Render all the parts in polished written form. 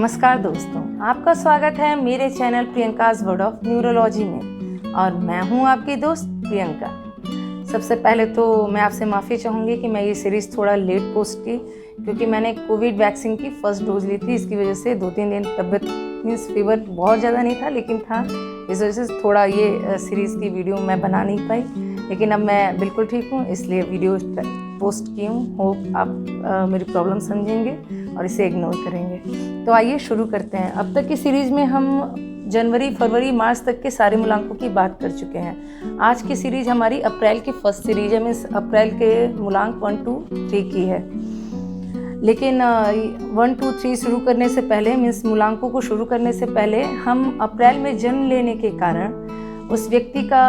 नमस्कार दोस्तों, आपका स्वागत है मेरे channel Priyanka's word of neurology में और मैं हूं आपकी दोस्त प्रियंका। सबसे पहले तो मैं आपसे माफ़ी चाहूँगी कि मैं ये सीरीज़ थोड़ा लेट पोस्ट की, क्योंकि मैंने कोविड वैक्सीन की फर्स्ट डोज ली थी। इसकी वजह से 2-3 दिन तबीयत मीन्स फीवर बहुत ज़्यादा नहीं था, लेकिन था। इस वजह से थोड़ा ये सीरीज़ की वीडियो मैं बना नहीं पाई, लेकिन अब मैं बिल्कुल ठीक हूँ, इसलिए वीडियो पोस्ट की हूँ। होप आप मेरी प्रॉब्लम समझेंगे और इसे इग्नोर करेंगे। तो आइए शुरू करते हैं। अब तक की सीरीज़ में हम जनवरी, फरवरी, मार्च तक के सारे मूलांकों की बात कर चुके हैं। आज की सीरीज़ हमारी अप्रैल की फर्स्ट सीरीज है, मीन्स अप्रैल के मूलांक 1, 2, 3 की है। लेकिन 1, 2, 3 शुरू करने से पहले, मीन्स मूलांकों को शुरू करने से पहले, हम अप्रैल में जन्म लेने के कारण उस व्यक्ति का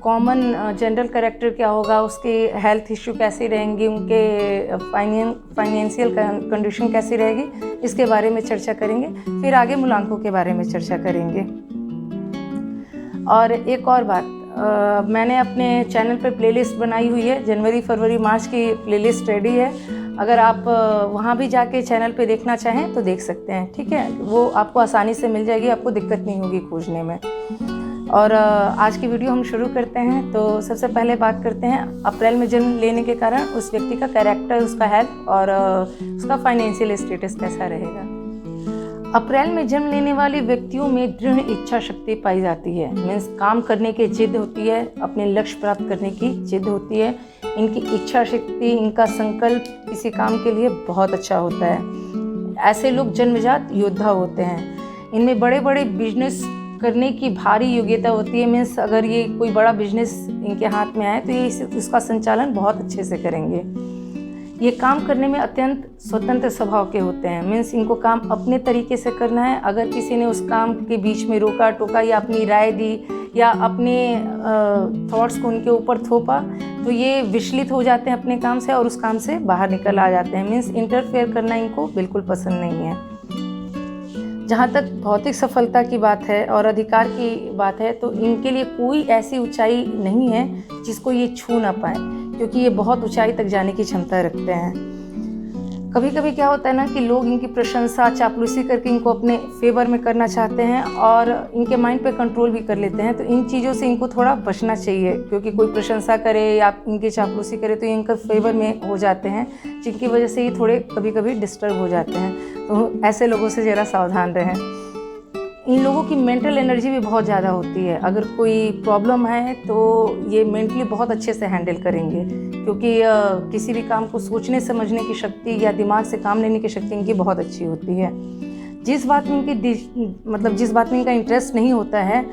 कॉमन जनरल कैरेक्टर क्या होगा, उसके हेल्थ इश्यू कैसे रहेंगे, उनके फाइनेंशियल कंडीशन कैसी रहेगी, इसके बारे में चर्चा करेंगे। फिर आगे मूलांकों के बारे में चर्चा करेंगे। और एक और बात, मैंने अपने चैनल पे प्लेलिस्ट बनाई हुई है। जनवरी, फरवरी, मार्च की प्लेलिस्ट रेडी है। अगर आप वहाँ भी जाके चैनल पे देखना चाहें तो देख सकते हैं, ठीक है। वो आपको आसानी से मिल जाएगी, आपको दिक्कत नहीं होगी खोजने में। और आज की वीडियो हम शुरू करते हैं। तो सबसे पहले बात करते हैं अप्रैल में जन्म लेने के कारण उस व्यक्ति का कैरेक्टर, उसका हेल्थ और उसका फाइनेंशियल स्टेटस कैसा रहेगा। अप्रैल में जन्म लेने वाले व्यक्तियों में दृढ़ इच्छा शक्ति पाई जाती है। मीन्स काम करने की जिद होती है, अपने लक्ष्य प्राप्त करने की जिद होती है। इनकी इच्छा शक्ति, इनका संकल्प किसी काम के लिए बहुत अच्छा होता है। ऐसे लोग जन्मजात योद्धा होते हैं। इनमें बड़े बड़े बिजनेस करने की भारी योग्यता होती है। मीन्स अगर ये कोई बड़ा बिजनेस इनके हाथ में आए तो ये उसका संचालन बहुत अच्छे से करेंगे। ये काम करने में अत्यंत स्वतंत्र स्वभाव के होते हैं। मीन्स इनको काम अपने तरीके से करना है। अगर किसी ने उस काम के बीच में रोका टोका या अपनी राय दी या अपने थॉट्स को उनके ऊपर थोपा तो ये विचलित हो जाते हैं अपने काम से और उस काम से बाहर निकल आ जाते हैं। मीन्स इंटरफेयर करना इनको बिल्कुल पसंद नहीं है। जहाँ तक भौतिक सफलता की बात है और अधिकार की बात है तो इनके लिए कोई ऐसी ऊंचाई नहीं है जिसको ये छू ना पाए, क्योंकि ये बहुत ऊंचाई तक जाने की क्षमता रखते हैं। कभी कभी क्या होता है ना कि लोग इनकी प्रशंसा, चापलूसी करके इनको अपने फेवर में करना चाहते हैं और इनके माइंड पे कंट्रोल भी कर लेते हैं। तो इन चीज़ों से इनको थोड़ा बचना चाहिए, क्योंकि कोई प्रशंसा करे या इनकी चापलूसी करे तो ये इनका फेवर में हो जाते हैं, जिनकी वजह से ये थोड़े कभी कभी डिस्टर्ब हो जाते हैं। तो ऐसे लोगों से ज़रा सावधान रहें। इन लोगों की मेंटल एनर्जी भी बहुत ज़्यादा होती है। अगर कोई प्रॉब्लम है तो ये मेंटली बहुत अच्छे से हैंडल करेंगे, क्योंकि किसी भी काम को सोचने समझने की शक्ति या दिमाग से काम लेने की शक्ति इनकी बहुत अच्छी होती है। जिस बात में इनका इंटरेस्ट नहीं होता है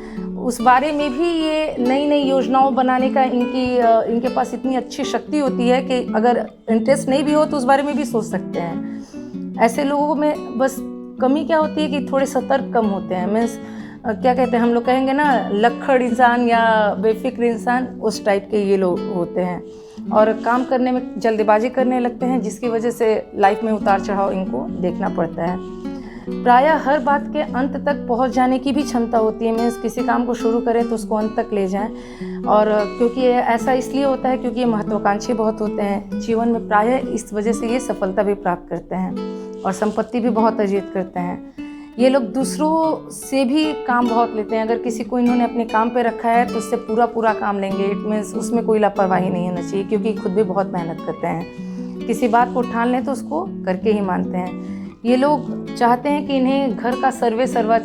उस बारे में भी ये नई नई योजनाओं बनाने का इनके पास इतनी अच्छी शक्ति होती है कि अगर इंटरेस्ट नहीं भी हो तो उस बारे में भी सोच सकते हैं। ऐसे लोगों में बस कमी क्या होती है कि थोड़े सतर्क कम होते हैं। मीन्स क्या कहते हैं, हम लोग कहेंगे ना लक्खड़ इंसान या बेफिक्र इंसान, उस टाइप के ये लोग होते हैं और काम करने में जल्दबाजी करने लगते हैं, जिसकी वजह से लाइफ में उतार चढ़ाव इनको देखना पड़ता है। प्रायः हर बात के अंत तक पहुंच जाने की भी क्षमता होती है। मीन्स किसी काम को शुरू करें तो उसको अंत तक ले जाएं। और क्योंकि ऐसा इसलिए होता है क्योंकि ये महत्वाकांक्षी बहुत होते हैं। जीवन में प्रायः इस वजह से ये सफलता भी प्राप्त करते हैं और संपत्ति भी बहुत अर्जित करते हैं। ये लोग दूसरों से भी काम बहुत लेते हैं। अगर किसी को इन्होंने अपने काम पे रखा है तो उससे पूरा काम लेंगे। इट मीन्स उसमें कोई लापरवाही नहीं होना चाहिए, क्योंकि खुद भी बहुत मेहनत करते हैं। किसी बात को ठान लें तो उसको करके ही मानते हैं। ये लोग चाहते हैं कि इन्हें घर का सर्वे सर्वा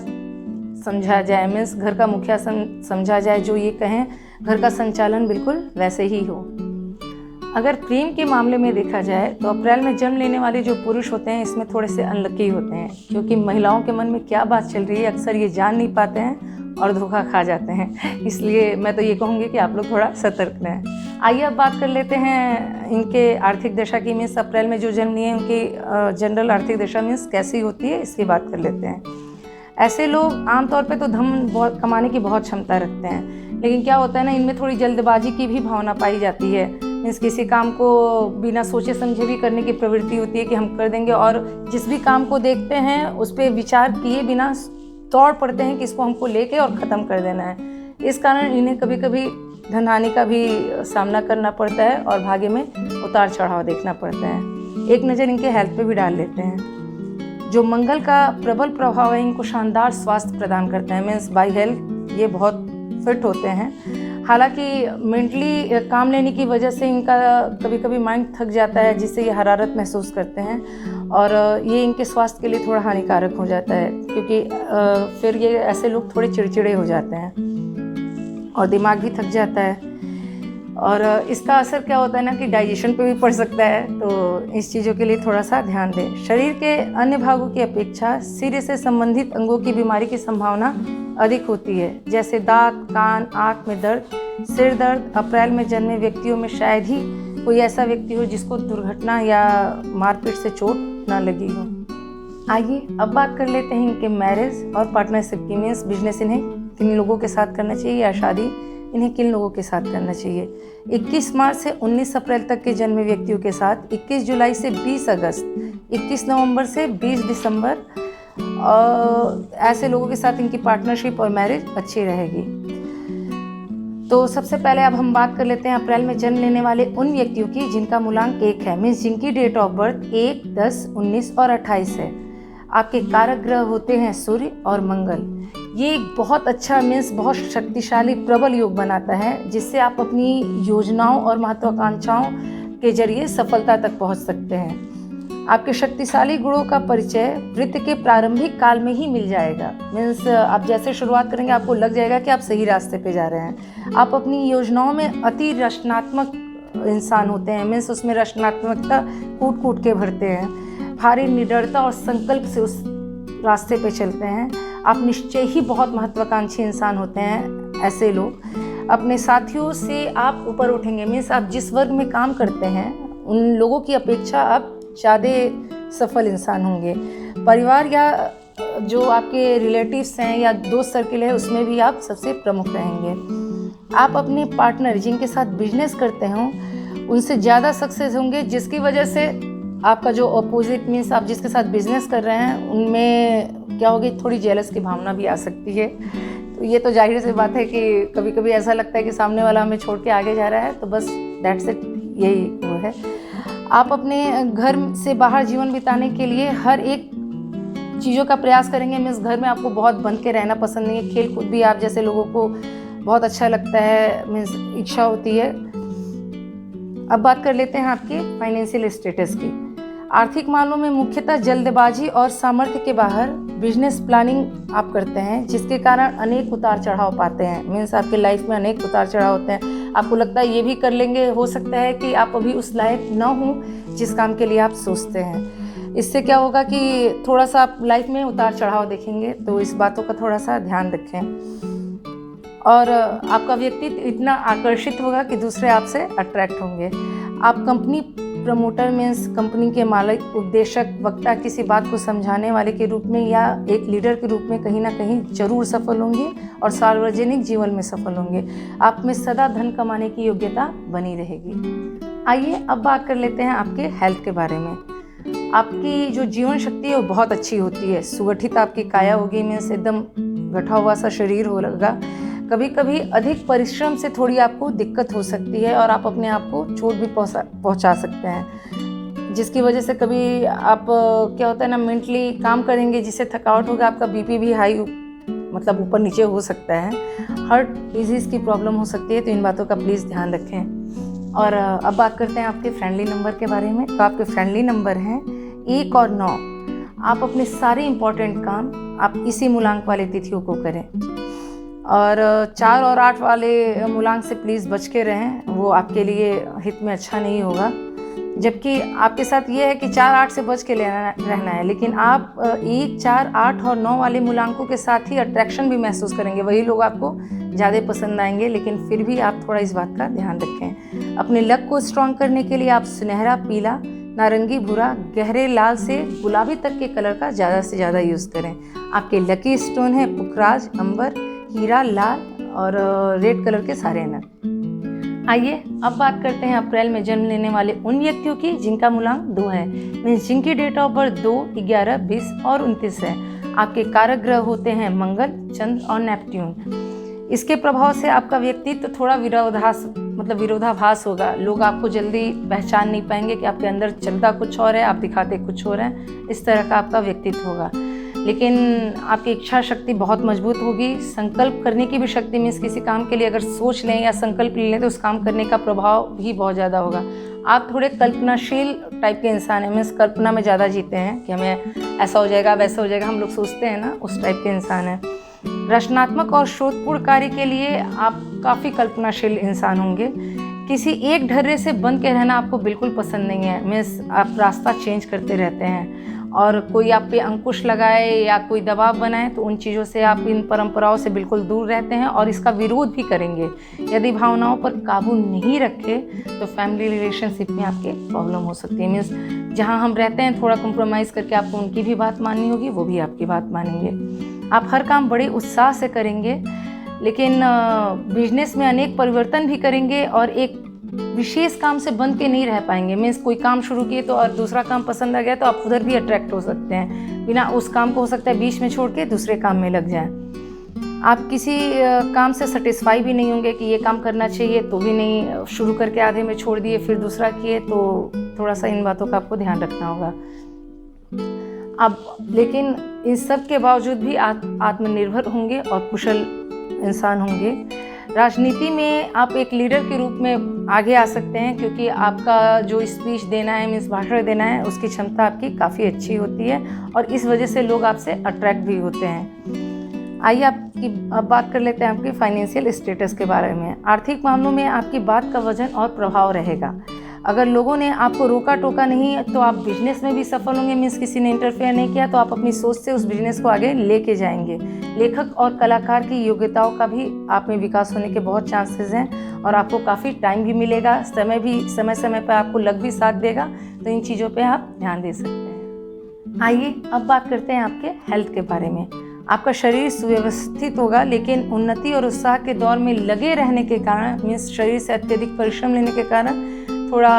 समझा जाए। मीन्स घर का मुखिया समझा जाए, जो ये कहें घर का संचालन बिल्कुल वैसे ही हो। अगर प्रेम के मामले में देखा जाए तो अप्रैल में जन्म लेने वाले जो पुरुष होते हैं इसमें थोड़े से अनलकी होते हैं, क्योंकि महिलाओं के मन में क्या बात चल रही है अक्सर ये जान नहीं पाते हैं और धोखा खा जाते हैं। इसलिए मैं तो ये कहूँगी कि आप लोग थोड़ा सतर्क रहें। आइए अब बात कर लेते हैं इनके आर्थिक दशा की। मीन्स अप्रैल में जो जन्म लिए उनकी जनरल आर्थिक दशा मीन्स कैसी होती है, इसकी बात कर लेते हैं। ऐसे लोग आमतौर पे तो धन बहुत कमाने की बहुत क्षमता रखते हैं, लेकिन क्या होता है ना, इनमें थोड़ी जल्दबाजी की भी भावना पाई जाती है। मीन्स किसी काम को बिना सोचे समझे भी करने की प्रवृत्ति होती है कि हम कर देंगे, और जिस भी काम को देखते हैं उस पर विचार किए बिना दौड़ पड़ते हैं कि इसको हमको लेके और ख़त्म कर देना है। इस कारण इन्हें कभी कभी धन हानि का भी सामना करना पड़ता है और भाग्य में उतार चढ़ाव देखना पड़ता है। एक नज़र इनके हेल्थ पे भी डाल लेते हैं। जो मंगल का प्रबल प्रभाव है इनको शानदार स्वास्थ्य प्रदान करते हैं, मीन्स बाय हेल्थ ये बहुत फिट होते हैं। हालांकि मेंटली काम लेने की वजह से इनका कभी कभी माइंड थक जाता है, जिससे ये हरारत महसूस करते हैं और ये इनके स्वास्थ्य के लिए थोड़ा हानिकारक हो जाता है, क्योंकि फिर ये ऐसे लोग थोड़े चिड़चिड़े हो जाते हैं और दिमाग भी थक जाता है। और इसका असर क्या होता है ना कि डाइजेशन पे भी पड़ सकता है, तो इस चीज़ों के लिए थोड़ा सा ध्यान दें। शरीर के अन्य भागों की अपेक्षा सिर से संबंधित अंगों की बीमारी की संभावना अधिक होती है, जैसे दांत, कान, आँख में दर्द, सिर दर्द। अप्रैल में जन्मे व्यक्तियों में शायद ही कोई ऐसा व्यक्ति हो जिसको दुर्घटना या मारपीट से चोट न लगी हो। आइए अब बात कर लेते हैं इनके मैरिज और पार्टनरशिप की, मीन्स बिजनेस इन्हें किन लोगों के साथ करना चाहिए या शादी इन्हें किन लोगों के साथ करना चाहिए। 21 मार्च से 19 अप्रैल तक के जन्मे व्यक्तियों के साथ, 21 जुलाई से 20 अगस्त, 21 नवंबर से 20 दिसंबर, ऐसे लोगों के साथ इनकी पार्टनरशिप और मैरिज अच्छी रहेगी। तो सबसे पहले अब हम बात कर लेते हैं अप्रैल में जन्म लेने वाले उन व्यक्तियों की जिनका मूलांक 1 है, मीन्स जिनकी डेट ऑफ बर्थ 1, 10, 19 और 28 है। आपके कारक ग्रह होते हैं सूर्य और मंगल। ये एक बहुत अच्छा, मीन्स बहुत शक्तिशाली प्रबल योग बनाता है, जिससे आप अपनी योजनाओं और महत्वाकांक्षाओं के जरिए सफलता तक पहुंच सकते हैं। आपके शक्तिशाली गुणों का परिचय वृत्ति के प्रारंभिक काल में ही मिल जाएगा, मीन्स आप जैसे शुरुआत करेंगे आपको लग जाएगा कि आप सही रास्ते पे जा रहे हैं। आप अपनी योजनाओं में अति रचनात्मक इंसान होते हैं, मीन्स उसमें रचनात्मकता कूट कूट के भरते हैं, भारी निडरता और संकल्प से उस रास्ते पे चलते हैं। आप निश्चय ही बहुत महत्वाकांक्षी इंसान होते हैं। ऐसे लोग अपने साथियों से आप ऊपर उठेंगे, मीन्स आप जिस वर्ग में काम करते हैं उन लोगों की अपेक्षा आप ज़्यादा सफल इंसान होंगे। परिवार या जो आपके रिलेटिव्स हैं या दोस्त सर्किल है उसमें भी आप सबसे प्रमुख रहेंगे। आप अपने पार्टनर जिनके साथ बिजनेस करते हों उनसे ज़्यादा सक्सेस होंगे, जिसकी वजह से आपका जो अपोजिट, मीन्स आप जिसके साथ बिजनेस कर रहे हैं उनमें क्या होगी, थोड़ी जेलस की भावना भी आ सकती है। तो ये तो जाहिर सी बात है कि कभी कभी ऐसा लगता है कि सामने वाला हमें छोड़ के आगे जा रहा है, तो बस दैट्स इट, यही वो है। आप अपने घर से बाहर जीवन बिताने के लिए हर एक चीज़ों का प्रयास करेंगे, मीन्स घर में आपको बहुत बंद के रहना पसंद नहीं है। खेल कूद भी आप जैसे लोगों को बहुत अच्छा लगता है, मीन्स इच्छा होती है। अब बात कर लेते हैं आपके फाइनेंशियल स्टेटस की। आर्थिक मामलों में मुख्यतः जल्दबाजी और सामर्थ्य के बाहर बिजनेस प्लानिंग आप करते हैं, जिसके कारण अनेक उतार चढ़ाव पाते हैं, मीन्स आपके लाइफ में अनेक उतार चढ़ाव होते हैं। आपको लगता है ये भी कर लेंगे, हो सकता है कि आप अभी उस लायक न हो जिस काम के लिए आप सोचते हैं। इससे क्या होगा कि थोड़ा सा आप लाइफ में उतार चढ़ाव देखेंगे, तो इस बातों का थोड़ा सा ध्यान रखें। और आपका व्यक्तित्व इतना आकर्षित होगा कि दूसरे आपसे अट्रैक्ट होंगे। आप कंपनी प्रमोटर, मीन्स कंपनी के मालिक, उपदेशक, वक्ता, किसी बात को समझाने वाले के रूप में या एक लीडर के रूप में कहीं ना कहीं जरूर सफल होंगे और सार्वजनिक जीवन में सफल होंगे। आप में सदा धन कमाने की योग्यता बनी रहेगी। आइए अब बात कर लेते हैं आपके हेल्थ के बारे में। आपकी जो जीवन शक्ति है वो बहुत अच्छी होती है। सुगठित आपकी काया होगी, मीन्स एकदम गठा हुआ सा शरीर होगा। कभी कभी अधिक परिश्रम से थोड़ी आपको दिक्कत हो सकती है और आप अपने आप को चोट भी पहुंचा सकते हैं, जिसकी वजह से कभी आप क्या होता है ना, मेंटली काम करेंगे जिससे थकावट होगा, आपका बीपी भी हाई मतलब ऊपर नीचे हो सकता है, हार्ट डिजीज़ की प्रॉब्लम हो सकती है। तो इन बातों का प्लीज़ ध्यान रखें। और अब बात करते हैं आपके फ्रेंडली नंबर के बारे में। तो आपके फ्रेंडली नंबर हैं 1 और 9। आप अपने सारे इम्पोर्टेंट काम आप इसी मूलांक वाले तिथियों को करें और 4 और 8 वाले मूलांक से प्लीज़ बच के रहें, वो आपके लिए हित में अच्छा नहीं होगा। जबकि आपके साथ ये है कि 4, 8 से बच के रहना है, लेकिन आप 1, 4, 8 और 9 वाले मूलांकों के साथ ही अट्रैक्शन भी महसूस करेंगे। वही लोग आपको ज़्यादा पसंद आएंगे, लेकिन फिर भी आप थोड़ा इस बात का ध्यान रखें। अपने लक को स्ट्रॉन्ग करने के लिए आप सुनहरा पीला, नारंगी भूरा, गहरे लाल से गुलाबी तक के कलर का ज़्यादा से ज़्यादा यूज़ करें। आपके लकी स्टोन है पुखराज, अंबर, हीरा, लाल और रेड कलर के सारे नग। आइए अब बात करते हैं अप्रैल में जन्म लेने वाले उन व्यक्तियों की जिनका मूलांक 2 है, मीन्स जिनकी डेट ऑफ बर्थ 2, 11, 20 और 29 है। आपके कारक ग्रह होते हैं मंगल, चंद्र और नेपट्यून। इसके प्रभाव से आपका व्यक्तित्व थोड़ा मतलब विरोधाभास होगा। लोग आपको जल्दी पहचान नहीं पाएंगे कि आपके अंदर चलता कुछ और है, आप दिखाते कुछ और हैं। इस तरह का आपका व्यक्तित्व होगा। लेकिन आपकी इच्छा शक्ति बहुत मजबूत होगी। संकल्प करने की भी शक्ति, मीन्स किसी काम के लिए अगर सोच लें या संकल्प ले लें तो उस काम करने का प्रभाव भी बहुत ज़्यादा होगा। आप थोड़े कल्पनाशील टाइप के इंसान हैं, मीन्स कल्पना में ज़्यादा जीते हैं कि हमें ऐसा हो जाएगा वैसा हो जाएगा, हम लोग सोचते हैं ना, उस टाइप के इंसान हैं। रचनात्मक और शोधपूर्ण कार्य के लिए आप काफ़ी कल्पनाशील इंसान होंगे। किसी एक ढर्रे से बंध के रहना आपको बिल्कुल पसंद नहीं है, मीन्स आप रास्ता चेंज करते रहते हैं। और कोई आप पे अंकुश लगाए या कोई दबाव बनाए तो उन चीज़ों से आप, इन परंपराओं से बिल्कुल दूर रहते हैं और इसका विरोध भी करेंगे। यदि भावनाओं पर काबू नहीं रखे तो फैमिली रिलेशनशिप में आपके प्रॉब्लम हो सकती है। मीन्स जहाँ हम रहते हैं थोड़ा कॉम्प्रोमाइज़ करके आपको उनकी भी बात माननी होगी, वो भी आपकी बात मानेंगे। आप हर काम बड़े उत्साह से करेंगे, लेकिन बिजनेस में अनेक परिवर्तन भी करेंगे और एक विशेष काम से बंध के नहीं रह पाएंगे। मीन्स कोई काम शुरू किए तो और दूसरा काम पसंद आ गया तो आप उधर भी अट्रैक्ट हो सकते हैं, बिना उस काम को हो सकता है बीच में छोड़ के दूसरे काम में लग जाएं। आप किसी काम से सेटिस्फाई भी नहीं होंगे कि ये काम करना चाहिए तो भी नहीं, शुरू करके आधे में छोड़ दिए फिर दूसरा किए, तो थोड़ा सा इन बातों का आपको ध्यान रखना होगा। अब लेकिन इन सब के बावजूद भी आत्मनिर्भर होंगे और कुशल इंसान होंगे। राजनीति में आप एक लीडर के रूप में आगे आ सकते हैं, क्योंकि आपका जो स्पीच देना है, मीन्स भाषण देना है, उसकी क्षमता आपकी काफ़ी अच्छी होती है और इस वजह से लोग आपसे अट्रैक्ट भी होते हैं। आइए अब बात कर लेते हैं आपकी फाइनेंशियल स्टेटस के बारे में। आर्थिक मामलों में आपकी बात का वजन और प्रभाव रहेगा। अगर लोगों ने आपको रोका टोका नहीं तो आप बिजनेस में भी सफल होंगे। मीन्स किसी ने इंटरफेयर नहीं किया तो आप अपनी सोच से उस बिजनेस को आगे लेके जाएंगे। लेखक और कलाकार की योग्यताओं का भी आप में विकास होने के बहुत चांसेस हैं और आपको काफ़ी टाइम भी मिलेगा, समय समय पर आपको लक भी साथ देगा, तो इन चीज़ों पे आप ध्यान दे सकते हैं। आइए अब बात करते हैं आपके हेल्थ के बारे में। आपका शरीर सुव्यवस्थित होगा, लेकिन उन्नति और उत्साह के दौर में लगे रहने के कारण, मीन्स शरीर से अत्यधिक परिश्रम लेने के कारण थोड़ा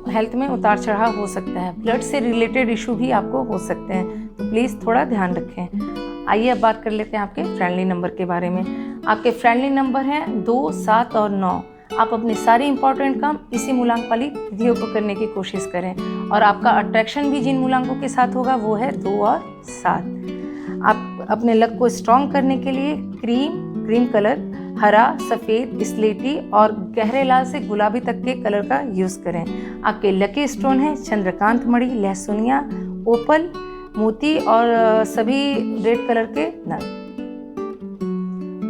हेल्थ में उतार चढ़ाव हो सकता है। ब्लड से रिलेटेड इशू भी आपको हो सकते हैं, तो प्लीज़ थोड़ा ध्यान रखें। आइए अब बात कर लेते हैं आपके फ्रेंडली नंबर के बारे में। आपके फ्रेंडली नंबर हैं 2, 7 और 9। आप अपने सारे इंपॉर्टेंट काम इसी मूलांक वाली तिथियों को करने की कोशिश करें और आपका अट्रैक्शन भी जिन मूलांकों के साथ होगा वो है 2 और 7। आप अपने लक को स्ट्रॉन्ग करने के लिए क्रीम कलर, हरा, सफ़ेद, स्लेटी और गहरे लाल से गुलाबी तक के कलर का यूज़ करें। आपके लकी स्टोन है चंद्रकांत मणि, लहसुनिया, ओपल, मोती और सभी रेड कलर के नग।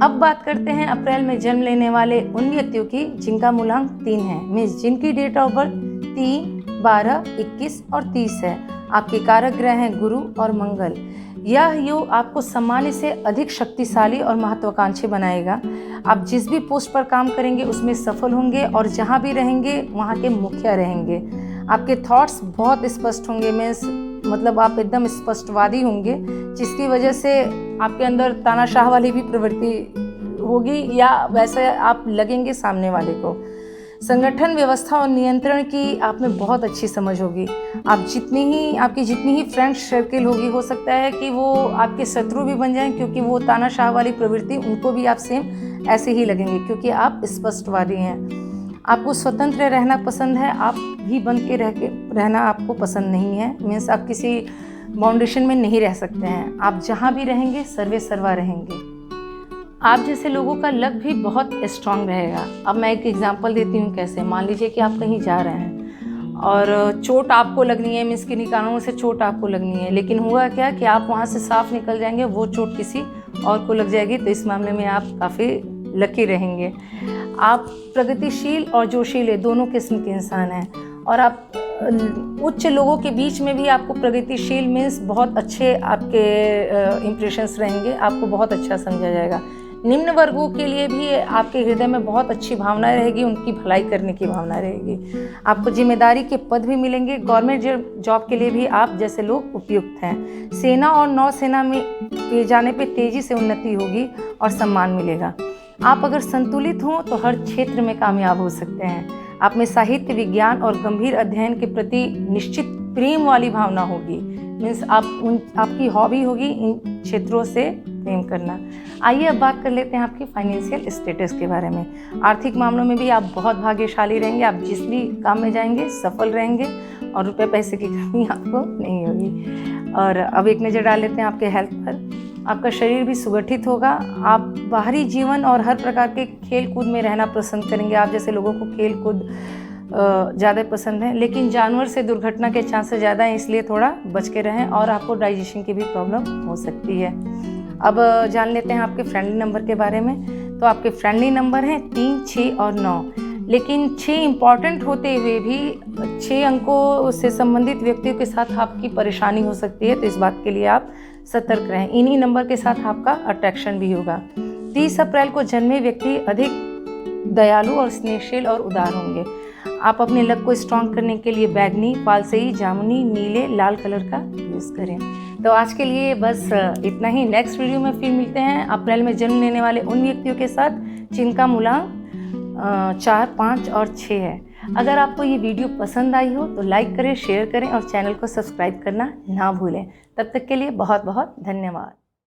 अब बात करते हैं अप्रैल में जन्म लेने वाले उन व्यक्तियों की जिनका मूलांक 3 है, मीन्स जिनकी डेट ऑफ बर्थ 3, 12, 21 और 30 है। आपके कारक ग्रह हैं गुरु और मंगल। यह योग आपको सामान्य से अधिक शक्तिशाली और महत्वाकांक्षी बनाएगा। आप जिस भी पोस्ट पर काम करेंगे उसमें सफल होंगे और जहाँ भी रहेंगे वहाँ के मुखिया रहेंगे। आपके थॉट्स बहुत स्पष्ट होंगे, मीन्स मतलब आप एकदम स्पष्टवादी होंगे, जिसकी वजह से आपके अंदर तानाशाह वाली भी प्रवृत्ति होगी या वैसे आप लगेंगे सामने वाले को। संगठन व्यवस्था और नियंत्रण की आप में बहुत अच्छी समझ होगी। आपकी जितनी ही फ्रेंड सर्किल होगी, हो सकता है कि वो आपके शत्रु भी बन जाएं, क्योंकि वो तानाशाह वाली प्रवृत्ति उनको भी आप सेम ऐसे ही लगेंगे, क्योंकि आप स्पष्टवादी हैं। आपको स्वतंत्र रहना पसंद है, आप भी बन के रहना आपको पसंद नहीं है। मीन्स आप किसी बाउंडेशन में नहीं रह सकते हैं। आप जहाँ भी रहेंगे सर्वे सर्वा रहेंगे। आप जैसे लोगों का लक भी बहुत स्ट्रांग रहेगा। अब मैं एक एग्जांपल देती हूँ कैसे। मान लीजिए कि आप कहीं जा रहे हैं और चोट आपको लगनी है, मीन्स किन्हीं कारणों से चोट आपको लगनी है, लेकिन हुआ क्या कि आप वहाँ से साफ निकल जाएंगे, वो चोट किसी और को लग जाएगी, तो इस मामले में आप काफ़ी लकी रहेंगे। आप प्रगतिशील और जोशीले दोनों किस्म के इंसान हैं और आप उच्च लोगों के बीच में भी आपको प्रगतिशील मीन्स बहुत अच्छे आपके इम्प्रेशंस रहेंगे, आपको बहुत अच्छा समझा जाएगा। निम्न वर्गों के लिए भी आपके हृदय में बहुत अच्छी भावनाएं रहेगी, उनकी भलाई करने की भावना रहेगी। आपको जिम्मेदारी के पद भी मिलेंगे। गवर्नमेंट जॉब के लिए भी आप जैसे लोग उपयुक्त हैं। सेना और नौसेना में जाने पे तेजी से उन्नति होगी और सम्मान मिलेगा। आप अगर संतुलित हों तो हर क्षेत्र में कामयाब हो सकते हैं। आप में साहित्य, विज्ञान और गंभीर अध्ययन के प्रति निश्चित प्रेम वाली भावना होगी। मीन्स आपकी हॉबी होगी इन क्षेत्रों से प्रेम करना। आइए अब बात कर लेते हैं आपकी फाइनेंशियल स्टेटस के बारे में। आर्थिक मामलों में भी आप बहुत भाग्यशाली रहेंगे। आप जिस भी काम में जाएंगे सफल रहेंगे और रुपए पैसे की कमी आपको नहीं होगी। और अब एक नज़र डाल लेते हैं आपके हेल्थ पर। आपका शरीर भी सुगठित होगा। आप बाहरी जीवन और हर प्रकार के खेल कूद में रहना पसंद करेंगे। आप जैसे लोगों को खेल कूद ज़्यादा पसंद है, लेकिन जानवर से दुर्घटना के चांसेस ज़्यादा हैं, इसलिए थोड़ा बच के रहें और आपको डाइजेशन की भी प्रॉब्लम हो सकती है। अब जान लेते हैं आपके फ्रेंडली नंबर के बारे में। तो आपके फ्रेंडली नंबर हैं 3, 6 और 9, लेकिन 6 इम्पॉर्टेंट होते हुए भी 6 अंकों से संबंधित व्यक्तियों के साथ आपकी परेशानी हो सकती है, तो इस बात के लिए आप सतर्क रहें। इन्हीं नंबर के साथ आपका अट्रैक्शन भी होगा। 30 अप्रैल को जन्मे व्यक्ति अधिक दयालु और स्नेहशील और उदार होंगे। आप अपने लक को स्ट्रॉन्ग करने के लिए बैगनी, फालसई, जामुनी, नीले, लाल कलर का यूज़ करें। तो आज के लिए बस इतना ही। नेक्स्ट वीडियो में फिर मिलते हैं अप्रैल में जन्म लेने वाले उन व्यक्तियों के साथ जिनका मूलांक 4, 5 और 6 है। अगर आपको ये वीडियो पसंद आई हो तो लाइक करें, शेयर करें और चैनल को सब्सक्राइब करना ना भूलें। तब तक के लिए बहुत बहुत धन्यवाद।